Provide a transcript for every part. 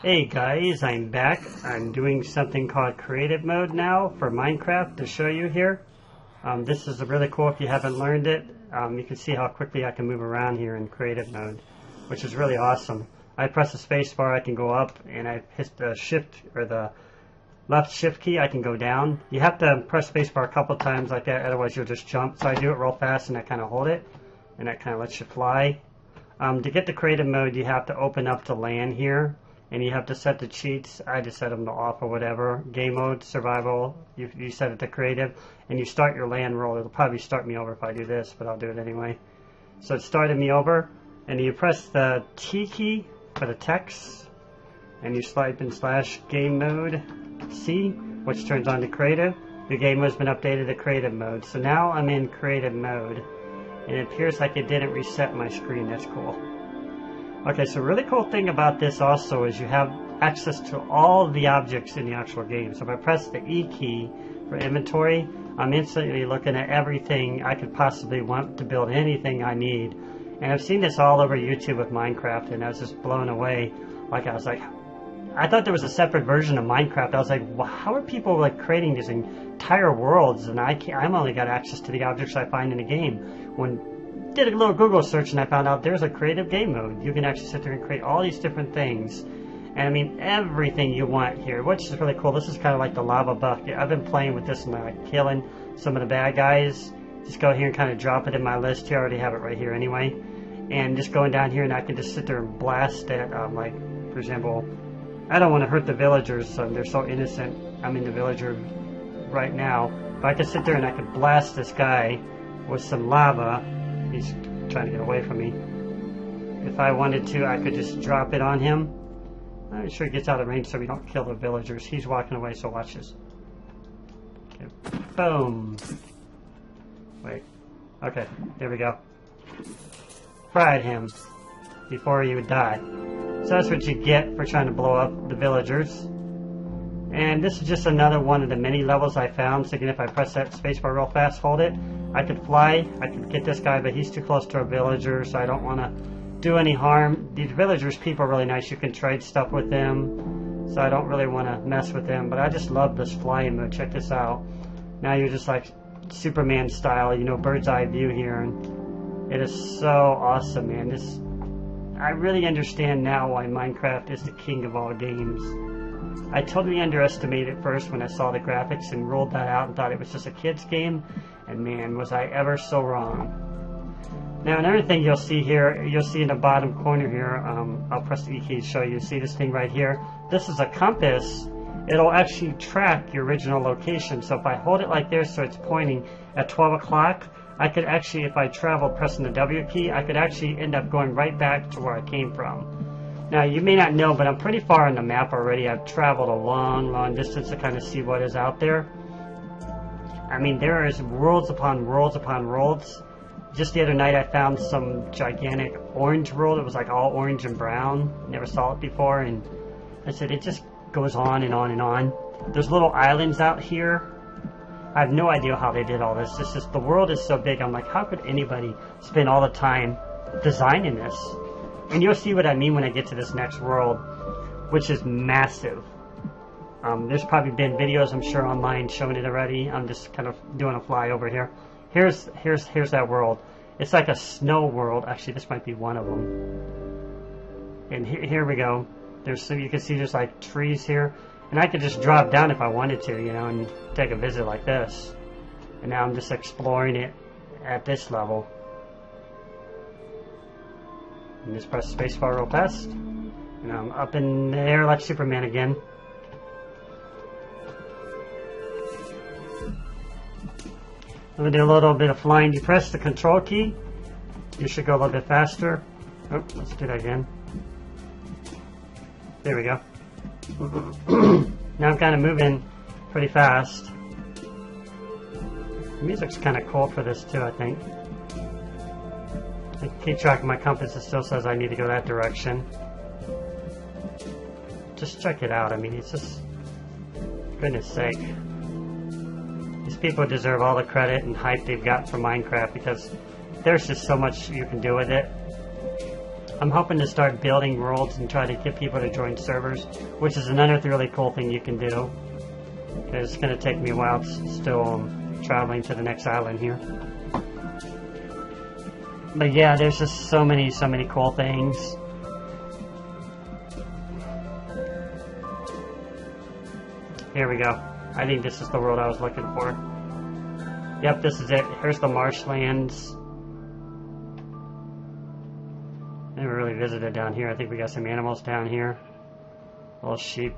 Hey guys, I'm back. I'm doing something called creative mode now for Minecraft to show you here. This is really cool if you haven't learned it. You can see how quickly I can move around here in creative mode, which is really awesome. I press the space bar, I can go up, and I hit the shift or the left shift key, I can go down. You have to press space bar a couple times like that, otherwise you'll just jump. So I do it real fast and I kind of hold it, and that kind of lets you fly. To get the creative mode, you have to open up the LAN here. And you have to set the cheats. I just set them to off or whatever. Game mode, survival, you set it to creative. And you start your LAN world. It'll probably start me over if I do this, but I'll do it anyway. So it started me over. And you press the T key for the text. And you type in / game mode C, which turns on to creative. The game mode's been updated to creative mode. So now I'm in creative mode. And it appears like it didn't reset my screen. That's cool. Okay, so really cool thing about this also is you have access to all the objects in the actual game. So if I press the E key for inventory, I'm instantly looking at everything I could possibly want to build anything I need. And I've seen this all over YouTube with Minecraft, and I was just blown away. I thought there was a separate version of Minecraft. I was like, well, how are people like creating these entire worlds, and I'm only got access to the objects I find in the game. Did a little Google search and I found out there's a creative game mode. You can actually sit there and create all these different things. And I mean, everything you want here, which is really cool. This is kind of like the lava bucket. I've been playing with this and like killing some of the bad guys. Just go here and kind of drop it in my list here. I already have it right here anyway. And just going down here and I can just sit there and blast at, like, for example, I don't want to hurt the villagers. So they're so innocent. I'm in the villager right now. But I can sit there and I can blast this guy with some lava. He's trying to get away from me. If I wanted to, I could just drop it on him. I'm sure he gets out of range so we don't kill the villagers. He's walking away, so watch this. Okay, boom. Wait. Okay, there we go. Fried him before he would die. So that's what you get for trying to blow up the villagers. And this is just another one of the many levels I found. So again, if I press that spacebar real fast, hold it, I could fly, I could get this guy, but he's too close to a villager, so I don't want to do any harm. These villagers, people are really nice. You can trade stuff with them, so I don't really want to mess with them. But I just love this flying mode. Check this out. Now you're just like Superman style, you know, bird's eye view here. And it is so awesome, man. I really understand now why Minecraft is the king of all games. I totally underestimated it first when I saw the graphics and rolled that out and thought it was just a kid's game. And man, was I ever so wrong. Now another thing you'll see here, you'll see in the bottom corner here, I'll press the E key to show you. See this thing right here? This is a compass. It'll actually track your original location. So if I hold it like this so it's pointing at 12 o'clock, I could actually, if I travel pressing the W key, I could actually end up going right back to where I came from. Now, you may not know, but I'm pretty far on the map already. I've traveled a long, long distance to kind of see what is out there. I mean, there is worlds upon worlds upon worlds. Just the other night, I found some gigantic orange world. It was like all orange and brown. Never saw it before. And I said, it just goes on and on and on. There's little islands out here. I have no idea how they did all this. It's just, the world is so big. I'm like, how could anybody spend all the time designing this? And you'll see what I mean when I get to this next world, which is massive. There's probably been videos, I'm sure, online showing it already. I'm just kind of doing a flyover here. Here's that world. It's like a snow world. Actually, this might be one of them. And here we go. You can see there's like trees here. And I could just drop down if I wanted to, you know, and take a visit like this. And now I'm just exploring it at this level. And just press spacebar real fast. And I'm up in the air like Superman again. I'm going to do a little bit of flying. You press the control key. You should go a little bit faster. Oh, let's do that again. There we go. Now I'm kind of moving pretty fast. The music's kind of cool for this too, I think. I keep track of my compass. It still says I need to go that direction. Just check it out. I mean, it's just, goodness sake. These people deserve all the credit and hype they've got for Minecraft because there's just so much you can do with it. I'm hoping to start building worlds and try to get people to join servers, which is another really cool thing you can do. It's going to take me a while, still traveling to the next island here. But yeah, there's just so many cool things. Here we go. I think this is the world I was looking for. Yep, this is it. Here's the marshlands. Never really visited down here. I think we got some animals down here. Little sheep.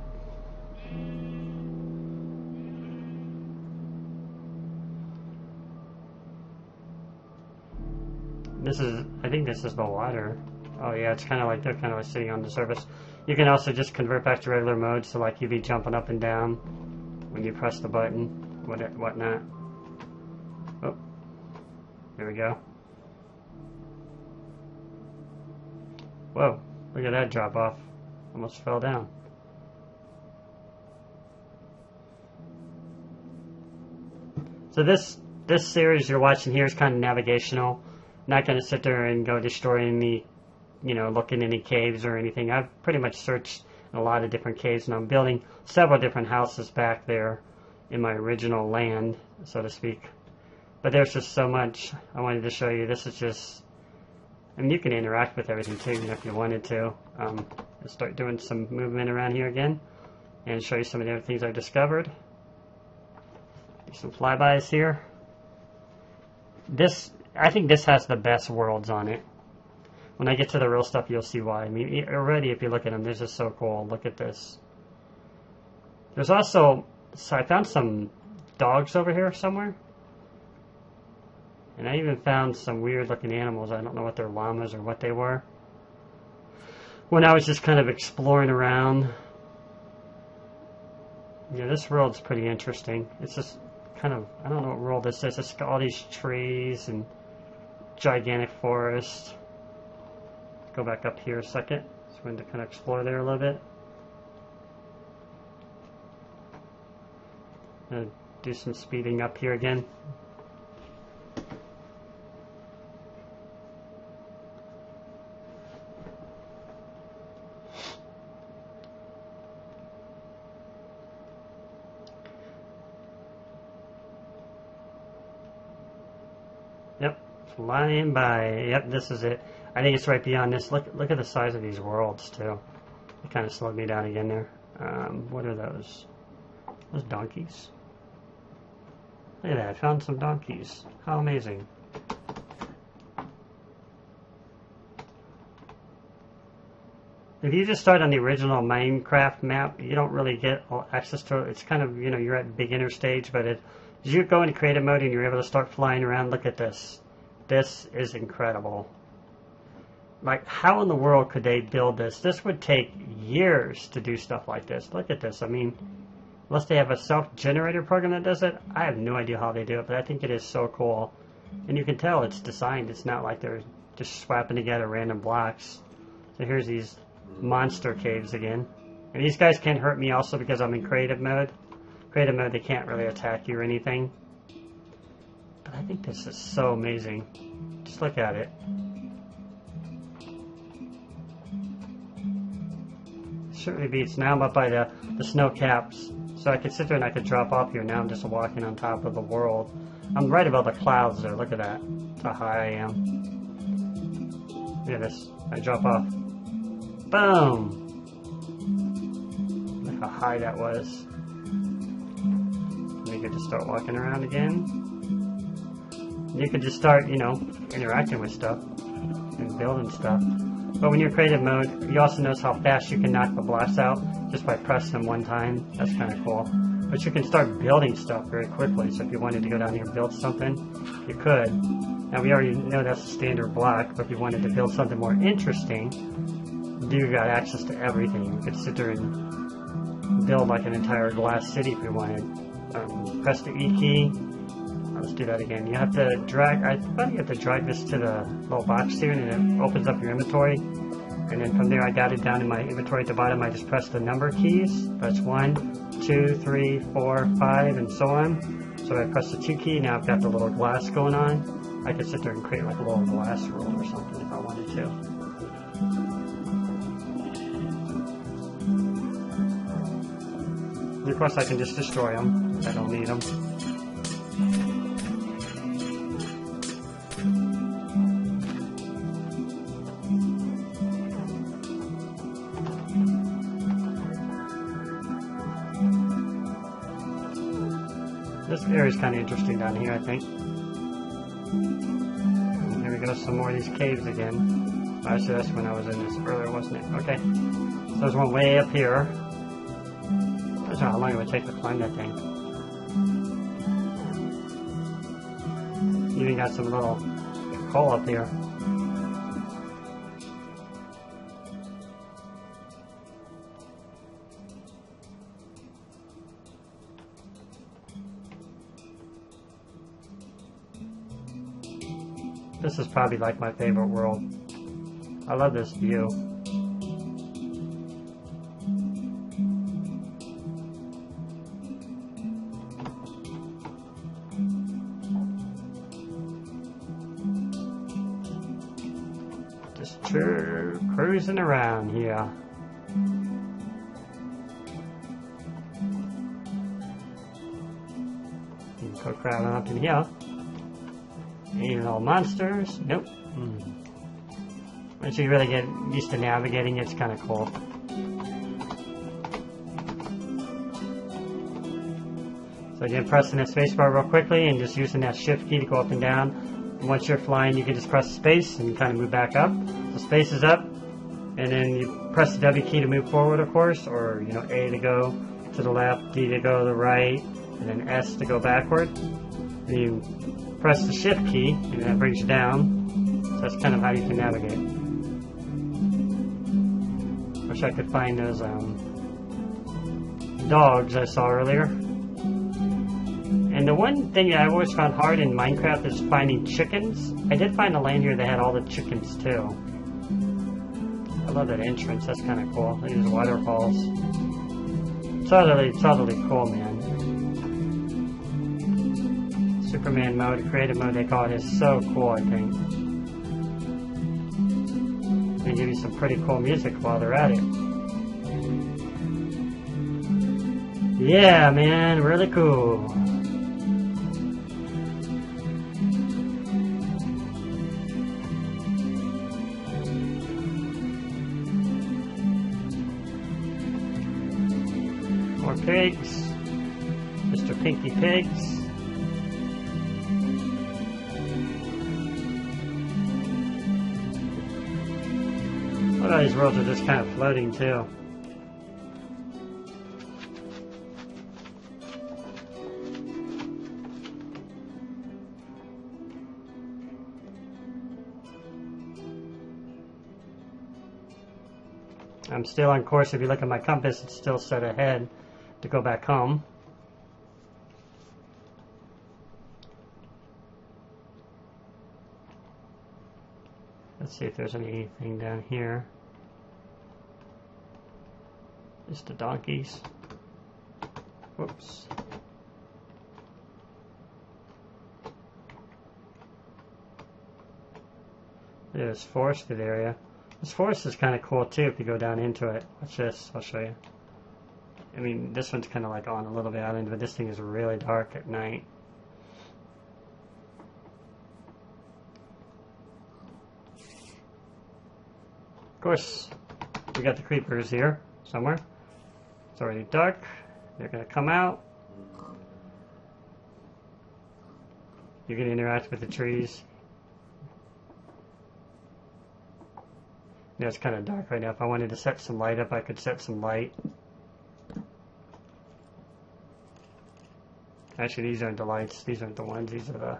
I think this is the water. Oh yeah, it's kind of like they're kind of sitting on the surface. You can also just convert back to regular mode, so like you'd be jumping up and down when you press the button, whatnot. Oh, there we go. Whoa, look at that drop off. Almost fell down. So this series you're watching here is kind of navigational. I'm not going to sit there and go destroy any, look in any caves or anything. I've pretty much searched in a lot of different caves, and I'm building several different houses back there in my original land, so to speak. But there's just so much I wanted to show you. This is just, I mean, you can interact with everything too, if you wanted to. I'll start doing some movement around here again and show you some of the other things I discovered. Do some flybys here. I think this has the best worlds on it. When I get to the real stuff, you'll see why. I mean, already if you look at them, they're just so cool. Look at this. There's also, so I found some dogs over here somewhere. And I even found some weird looking animals. I don't know what they're, llamas or what they were. When I was just kind of exploring around. Yeah, this world's pretty interesting. It's just kind of, I don't know what world this is. It's got all these trees and gigantic forest. Go back up here a second. So we're going to kind of explore there a little bit. Do some speeding up here again. Yep, flying by. Yep, this is it. I think it's right beyond this. Look at the size of these worlds too. It kind of slowed me down again there. What are those? Those donkeys. Look at that, I found some donkeys. How amazing. If you just start on the original Minecraft map, you don't really get access to it. It's kind of, you're at beginner stage, but as you go into creative mode and you're able to start flying around, look at this. This is incredible. Like, how in the world could they build this? This would take years to do stuff like this. Look at this. I mean, unless they have a self-generator program that does it, I have no idea how they do it, but I think it is so cool. And you can tell it's designed. It's not like they're just swapping together random blocks. So here's these monster caves again. And these guys can't hurt me also because I'm in creative mode. Creative mode, they can't really attack you or anything. But I think this is so amazing. Just look at it. Certainly beats. Now I'm up by the snow caps, so I could sit there and I could drop off here. Now I'm just walking on top of the world. I'm right above the clouds there. Look at that. That's how high I am. Look at this. I drop off. Boom! Look how high that was. And you could just start walking around again. You could just start, interacting with stuff and building stuff. But when you're creative mode, you also notice how fast you can knock the blocks out just by pressing them one time. That's kind of cool. But you can start building stuff very quickly. So if you wanted to go down here and build something, you could. Now we already know that's a standard block, but if you wanted to build something more interesting, you got access to everything. You could sit there and build like an entire glass city if you wanted. Press the E key. Let's do that again. You have to drag, I thought you have to drag this to the little box here and it opens up your inventory. And then from there I got it down in my inventory at the bottom. I just press the number keys. That's 1, 2, 3, 4, 5 and so on. So I press the 2 key, now I've got the little glass going on. I could sit there and create like a little glass world or something if I wanted to. course, I can just destroy them. I don't need them. This area is kind of interesting down here, I think. And here we go, some more of these caves again. Actually, that's when I was in this earlier, wasn't it? Okay. So there's one way up here. I don't know how long it would take to climb that thing. Even got some little coal up here. This is probably like my favorite world. I love this view. Just cruising around here. You can go crawling up in here. Any little monsters? Nope. Once you really get used to navigating, it's kind of cool. So again, pressing the spacebar real quickly and just using that shift key to go up and down. And once you're flying, you can just press space and kind of move back up. So space is up, and then you press the W key to move forward, of course, or A to go to the left, D to go to the right, and then S to go backward. And you press the shift key, and that brings you down. So that's kind of how you can navigate. Wish I could find those dogs I saw earlier. And the one thing that I always found hard in Minecraft is finding chickens. I did find a land here that had all the chickens too. I love that entrance, that's kind of cool. These waterfalls. Totally cool, man. Superman mode, creative mode they call it, is so cool, I think. They give you some pretty cool music while they're at it. Yeah, man, really cool. More pigs. Mr. Pinky Pigs. A lot of these worlds are just kind of floating too. I'm still on course. If you look at my compass, it's still set ahead to go back home. Let's see if there's anything down here. Just the donkeys. Whoops. There's forested area. This forest is kind of cool too if you go down into it. Watch this, I'll show you. I mean, this one's kind of like on a little bit island, but this thing is really dark at night. Of course, we got the creepers here somewhere. It's already dark. They're going to come out. You can interact with the trees. Yeah, it's kind of dark right now. If I wanted to set some light up, I could set some light. Actually, these aren't the lights. These aren't the ones. These are the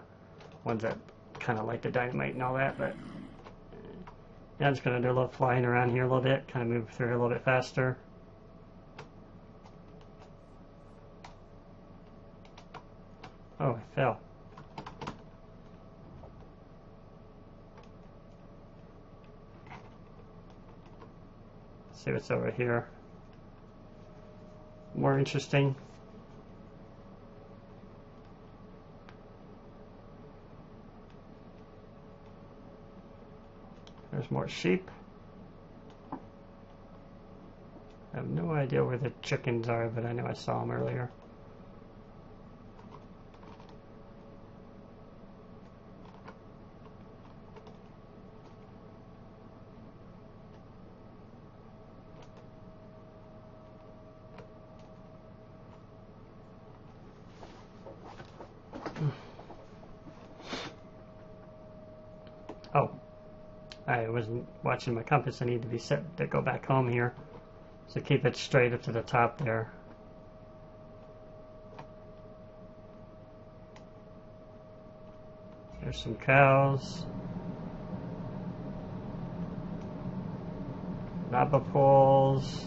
ones that kind of light the dynamite and all that. But yeah, I'm just going to do a little flying around here a little bit. Kind of move through here a little bit faster. Oh, I fell. See what's over here. More interesting. There's more sheep. I have no idea where the chickens are, but I know I saw them earlier. Oh, I wasn't watching my compass. I need to be set to go back home here. So keep it straight up to the top there. There's some cows. Lava pools.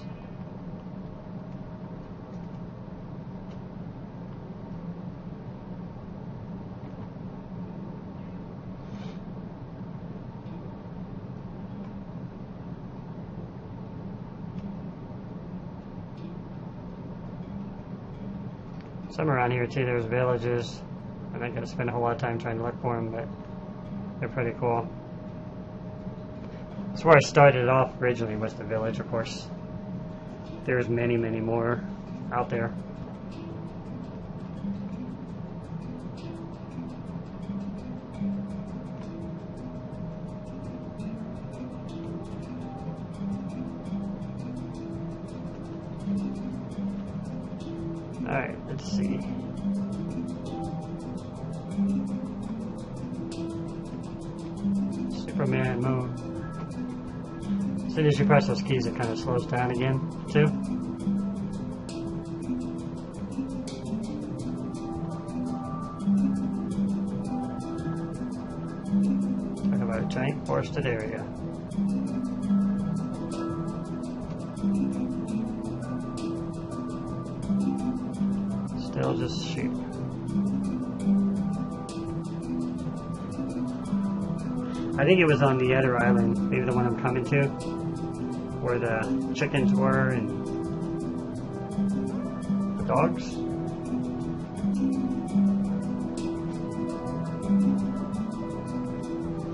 Some around here too, there's villages. I'm not going to spend a whole lot of time trying to look for them, but they're pretty cool. That's where I started off originally, was the village, of course. There's many, many more out there. Alright, let's see. Superman mode. As soon as you press those keys, it kind of slows down again, too. Talk about a giant forested area. Still just sheep. I think it was on the other island, maybe the one I'm coming to, where the chickens were and the dogs.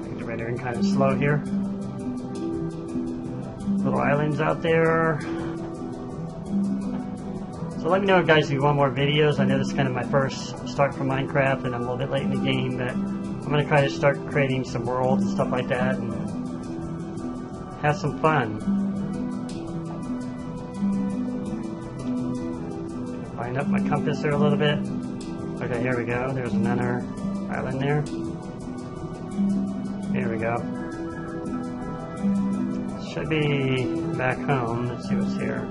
Things are rendering kind of slow here. Little islands out there. So let me know, guys, if you want more videos. I know this is kind of my first start for Minecraft, and I'm a little bit late in the game, but I'm going to try to start creating some worlds and stuff like that, and have some fun. Line up my compass there a little bit. Okay, here we go. There's another island there. Here we go. Should be back home. Let's see what's here.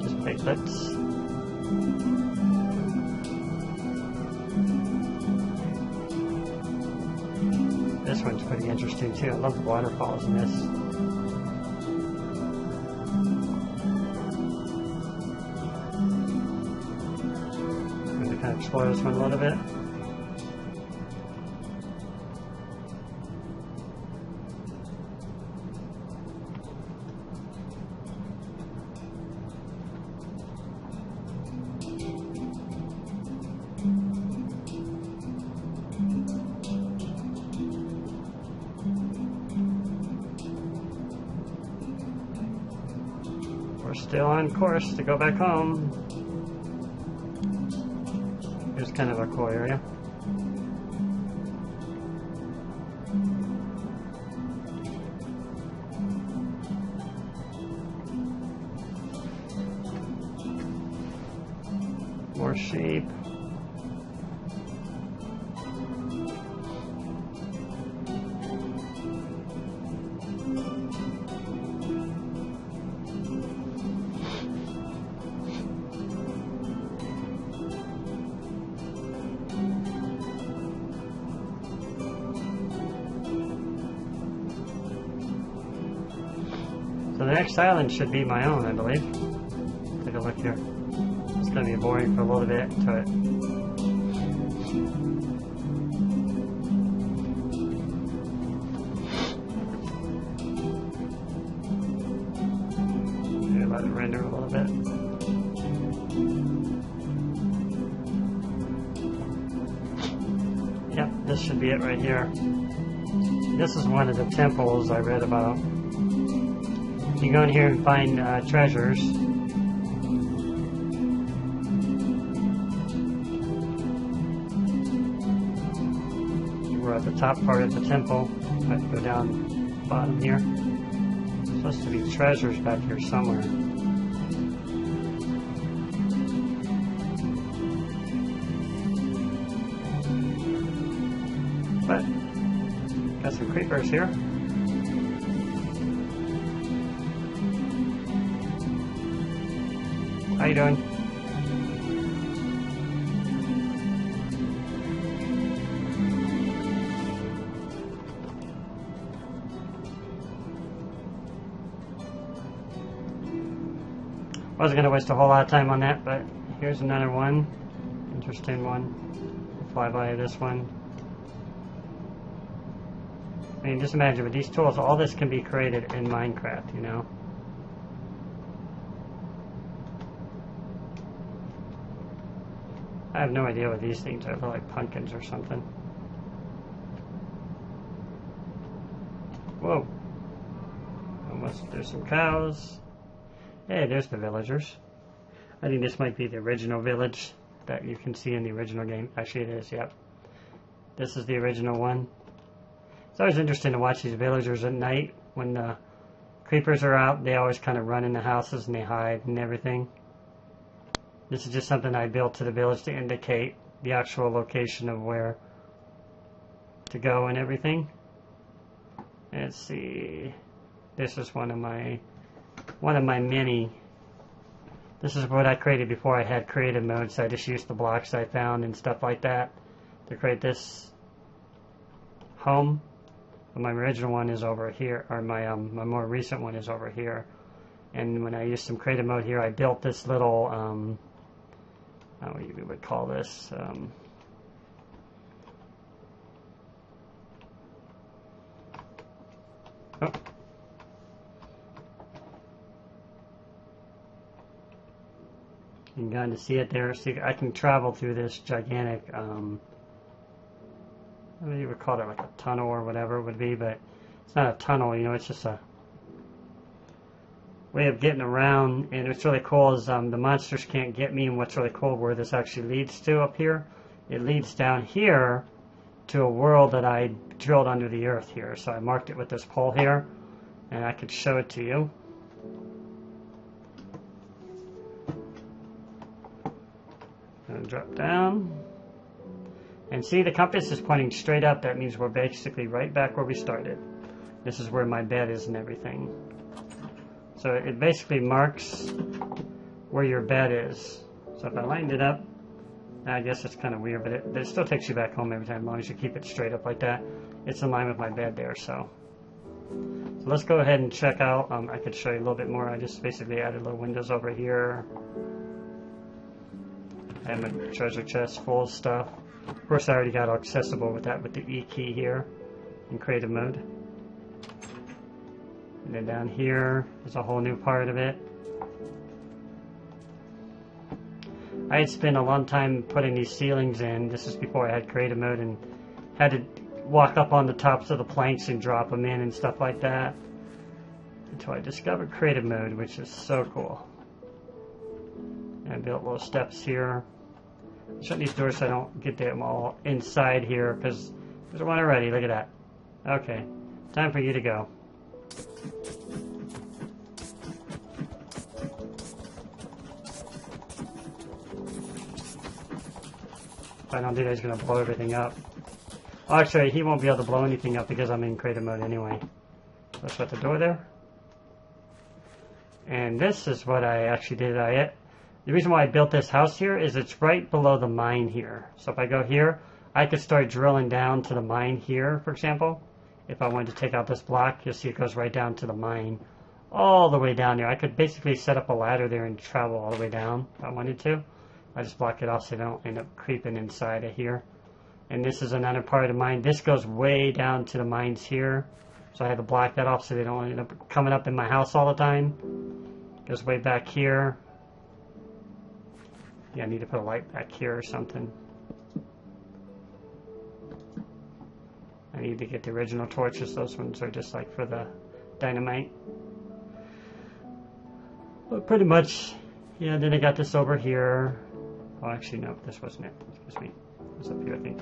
Just platelets. This one's pretty interesting too. I love the waterfalls in this. I'm going to kind of explore this one a little bit. We're still on course to go back home. Here's kind of a cool area. More sheep. So the next island should be my own, I believe. Take a look here. It's going to be boring for a little bit to it. Maybe let it render a little bit. Yep, this should be it right here. This is one of the temples I read about. You go in here and find treasures. at the top part of the temple. I have to go down the bottom here. There's supposed to be treasures back here somewhere. But got some creepers here. How you doing? Wasn't going to waste a whole lot of time on that, but here's another one. Interesting one. Fly by this one. I mean, just imagine with these tools, all this can be created in Minecraft, you know? I have no idea what these things are. They're like pumpkins or something. Whoa. Almost, there's some cows. Hey, there's the villagers. I think this might be the original village that you can see in the original game. Actually, it is, yep. This is the original one. It's always interesting to watch these villagers at night. When the creepers are out, they always kind of run in the houses and they hide and everything. This is just something I built to the village to indicate the actual location of where to go and everything. Let's see. This is one of my many. This is what I created before I had creative mode, so I just used the blocks I found and stuff like that to create this home. But my original one is over here, or my more recent one is over here. And when I used some creative mode here, I built this little how we would call this oh. You can kind of see it there. See, I can travel through this gigantic, I don't know if you would call it like a tunnel or whatever it would be, but it's not a tunnel, you know, it's just a way of getting around. And what's really cool is the monsters can't get me, and what's really cool where this actually leads to up here, it leads down here to a world that I drilled under the earth here. So I marked it with this pole here, and I could show it to you. Drop down and see the compass is pointing straight up. That means we're basically right back where we started. This is where my bed is and everything. So it basically marks where your bed is. So if I lined it up, I guess it's kind of weird, but it still takes you back home every time as long as you keep it straight up like that. It's in line with my bed there. So let's go ahead and check out. I could show you a little bit more. I just basically added little windows over here. I have my treasure chest full of stuff. Of course, I already got accessible with that with the E key here in creative mode. And then down here is a whole new part of it. I had spent a long time putting these ceilings in. This is before I had creative mode and had to walk up on the tops of the planks and drop them in and stuff like that until I discovered creative mode, which is so cool. And I built little steps here. Shut these doors so I don't get them all inside here, because there's one already. Look at that. Okay, time for you to go. If I don't do that, he's going to blow everything up. Well, actually, he won't be able to blow anything up because I'm in creative mode anyway. So shut the door there. And this is what I actually did. The reason why I built this house here is it's right below the mine here. So if I go here, I could start drilling down to the mine here, for example. If I wanted to take out this block, you'll see it goes right down to the mine. All the way down there. I could basically set up a ladder there and travel all the way down if I wanted to. I just block it off so they don't end up creeping inside of here. And this is another part of the mine. This goes way down to the mines here. So I had to block that off so they don't end up coming up in my house all the time. Goes way back here. Yeah, I need to put a light back here or something. I need to get the original torches. Those ones are just like for the dynamite. But pretty much, yeah, then I got this over here. Oh, actually, no, this wasn't it. Excuse me. It was up here, I think.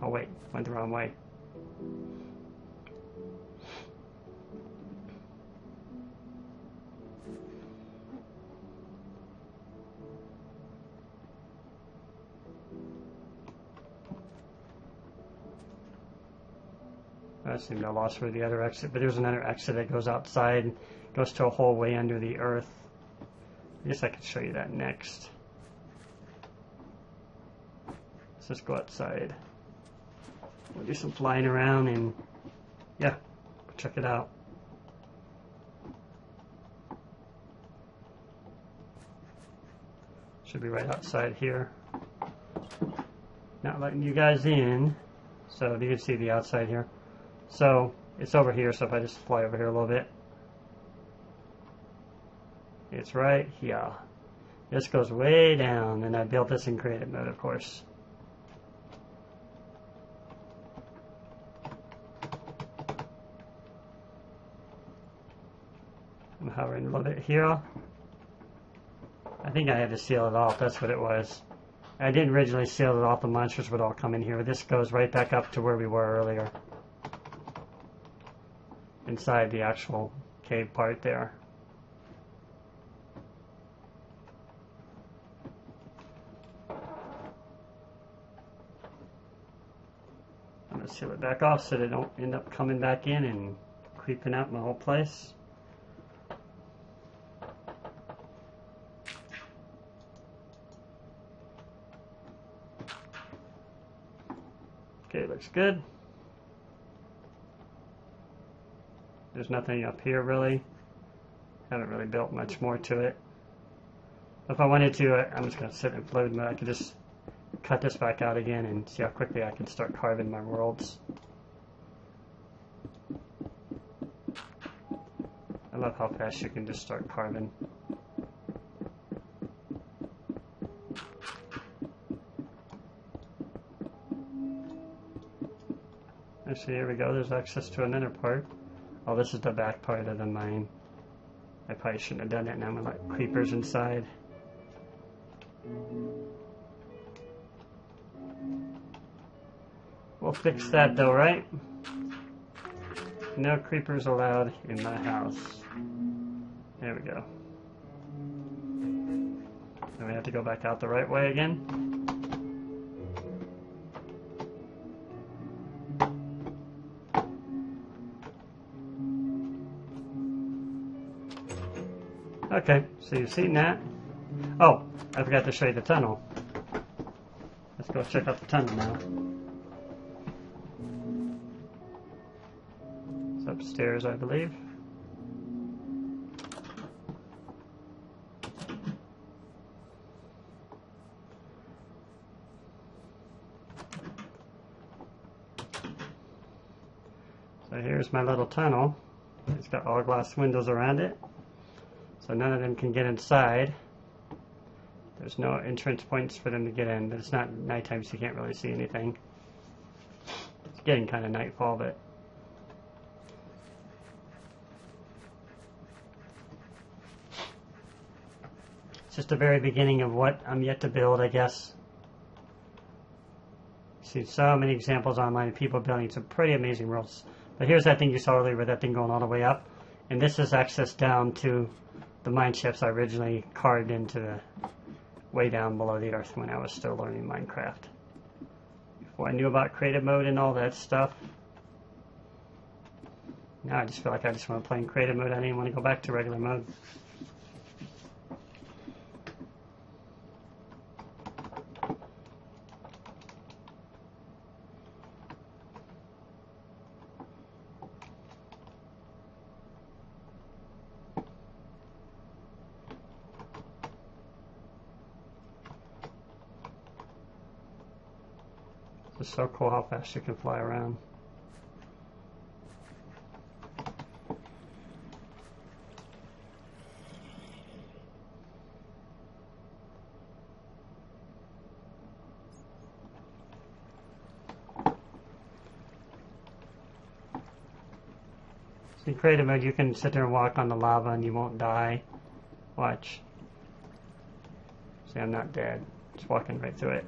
Oh wait, went the wrong way. I seem to have lost where the other exit, but there's another exit that goes outside, goes to a hole way under the earth. I guess I could show you that next. Let's just go outside. We'll do some flying around and yeah, check it out. Should be right outside here. Not letting you guys in, so you can see the outside here. So it's over here, so if I just fly over here a little bit, it's right here. This goes way down, and I built this in creative mode, of course. I'm hovering a little bit here. I think I had to seal it off, that's what it was. I didn't originally seal it off, the monsters would all come in here, but this goes right back up to where we were earlier. Inside the actual cave part there. I'm going to seal it back off so they don't end up coming back in and creeping out my whole place. Okay, looks good. There's nothing up here really. Haven't really built much more to it. If I wanted to, I'm just going to sit in float mode. I could just cut this back out again and see how quickly I can start carving my worlds. I love how fast you can just start carving. Actually, here we go. There's access to another part. Oh, this is the back part of the mine. I probably shouldn't have done that. Now I'm going to let creepers inside. We'll fix that though, right? No creepers allowed in my house. There we go. Then we have to go back out the right way again. Okay, so you've seen that. Oh, I forgot to show you the tunnel. Let's go check out the tunnel now. It's upstairs, I believe. So here's my little tunnel. It's got all glass windows around it. So none of them can get inside. There's no entrance points for them to get in, but it's not nighttime, so you can't really see anything. It's getting kind of nightfall, but it's just the very beginning of what I'm yet to build, I guess. See so many examples online of people building some pretty amazing worlds. But here's that thing you saw earlier with that thing going all the way up. And this is access down to the mine shafts I originally carved into the way down below the earth when I was still learning Minecraft. Before I knew about creative mode and all that stuff. Now I just feel like I just want to play in creative mode. I didn't want to go back to regular mode. It's so cool how fast you can fly around. So in creative mode, you can sit there and walk on the lava and you won't die. Watch. See, I'm not dead. Just walking right through it.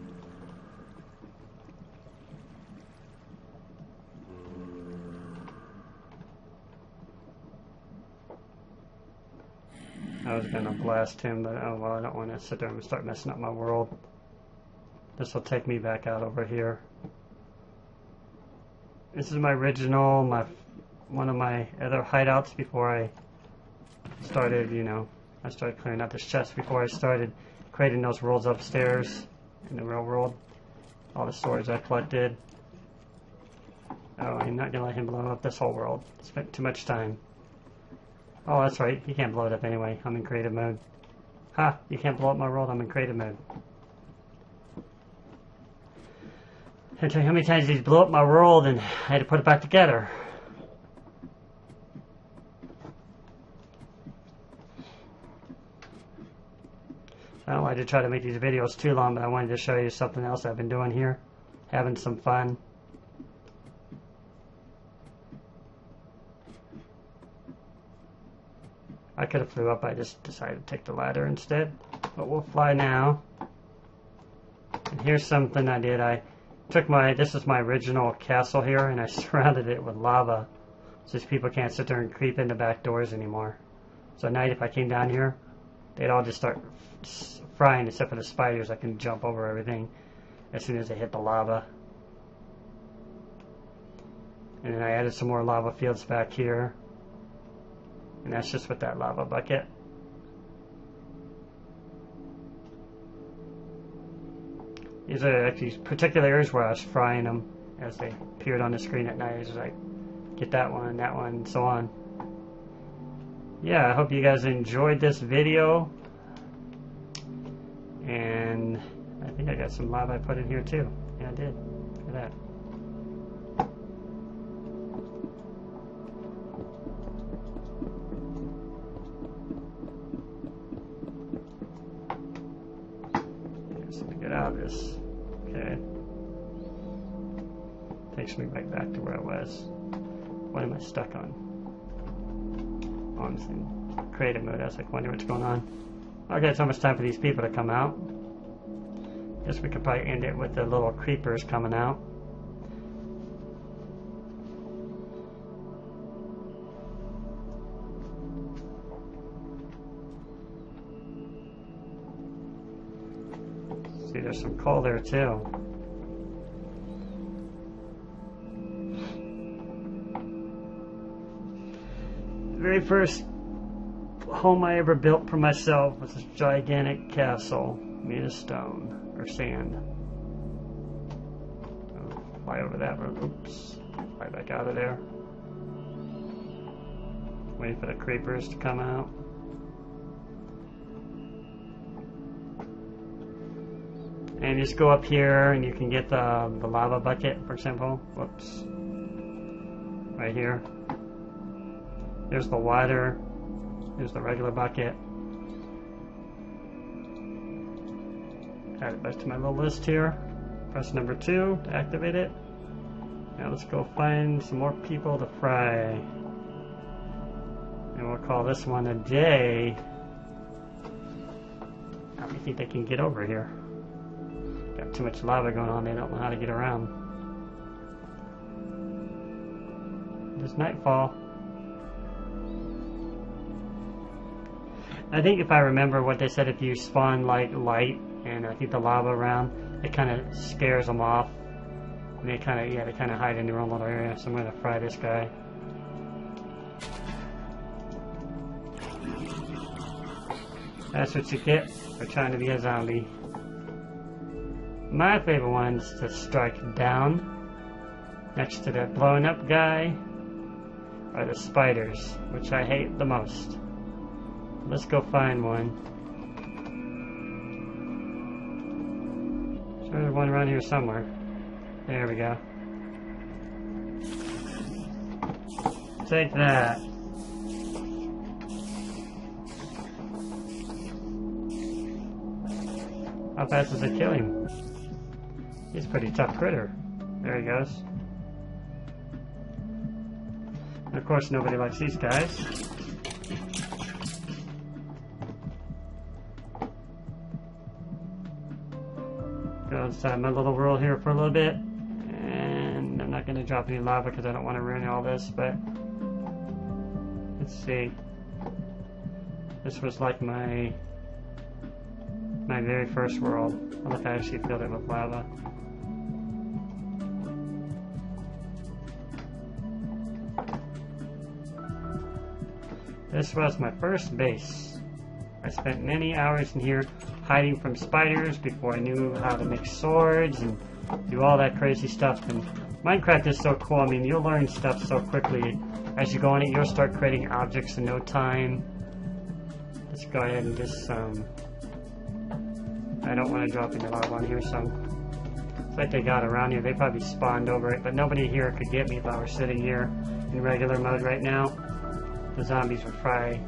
I was gonna blast him, but oh well, I don't want to sit there and start messing up my world. This will take me back out over here. This is my original, one of my other hideouts before I started, you know, I started clearing out this chest before I started creating those worlds upstairs in the real world. All the storage I collected. Oh, I'm not gonna let him blow up this whole world. Spent too much time. Oh, that's right. He can't blow it up anyway. I'm in creative mode. Ha! You can't blow up my world. I'm in creative mode. I tell you how many times he's blew up my world and I had to put it back together. I don't like to try to make these videos too long, but I wanted to show you something else I've been doing here. Having some fun. I could have flew up, I just decided to take the ladder instead. But we'll fly now. And here's something I did. I took this is my original castle here, and I surrounded it with lava. So these people can't sit there and creep into back doors anymore. So at night if I came down here, they'd all just start frying, except for the spiders. I can jump over everything as soon as they hit the lava. And then I added some more lava fields back here. And that's just with that lava bucket. These are actually particular areas where I was frying them as they appeared on the screen at night. It was like, get that one, and so on. Yeah, I hope you guys enjoyed this video. And I think I got some lava I put in here too. Yeah, I did. Look at that. Get out of this. Okay. Takes me right back to where I was. What am I stuck on? Oh, I'm in creative mode. I was like, wonder what's going on. Okay, it's almost time for these people to come out. Guess we could probably end it with the little creepers coming out. See, there's some coal there too. The very first home I ever built for myself was this gigantic castle made of stone or sand. I'll fly over that room. Oops. Fly back out of there. Waiting for the creepers to come out. And you just go up here and you can get the lava bucket, for example. Whoops. Right here. There's the water. There's the regular bucket. Add it back to my little list here. Press number 2 to activate it. Now let's go find some more people to fry. And we'll call this one a day. How do you think they can get over here? Got too much lava going on, they don't know how to get around. It's nightfall. I think if I remember what they said, if you spawn like light and I think the lava around, it kind of scares them off. And they kind of hide in their own little area. So I'm going to fry this guy. That's what you get for trying to be a zombie. My favorite ones to strike down next to that blowing up guy are the spiders, which I hate the most. Let's go find one. Sure, there's one around here somewhere. There we go. Take that. How fast does it kill him? He's a pretty tough critter. There he goes. And of course, nobody likes these guys. Go inside my little world here for a little bit. And I'm not going to drop any lava because I don't want to ruin all this, but let's see. This was like my very first world. What if I actually filled it with lava? This was my first base. I spent many hours in here hiding from spiders before I knew how to make swords and do all that crazy stuff. And Minecraft is so cool. I mean, you'll learn stuff so quickly. As you go on it, you'll start creating objects in no time. Let's go ahead and just, I don't want to drop any lava on here, so it's like they got around here. They probably spawned over it, but nobody here could get me if I were sitting here in regular mode right now. The zombies would fry,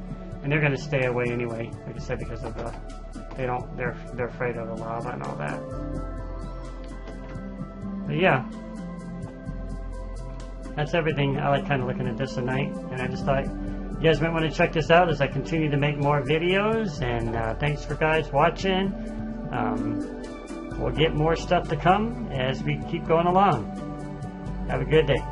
and they're gonna stay away anyway. Like I said, because of the, they're afraid of the lava and all that. But yeah, that's everything. I like kind of looking at this at night, and I just thought you guys might want to check this out as I continue to make more videos. And thanks for guys watching. We'll get more stuff to come as we keep going along. Have a good day.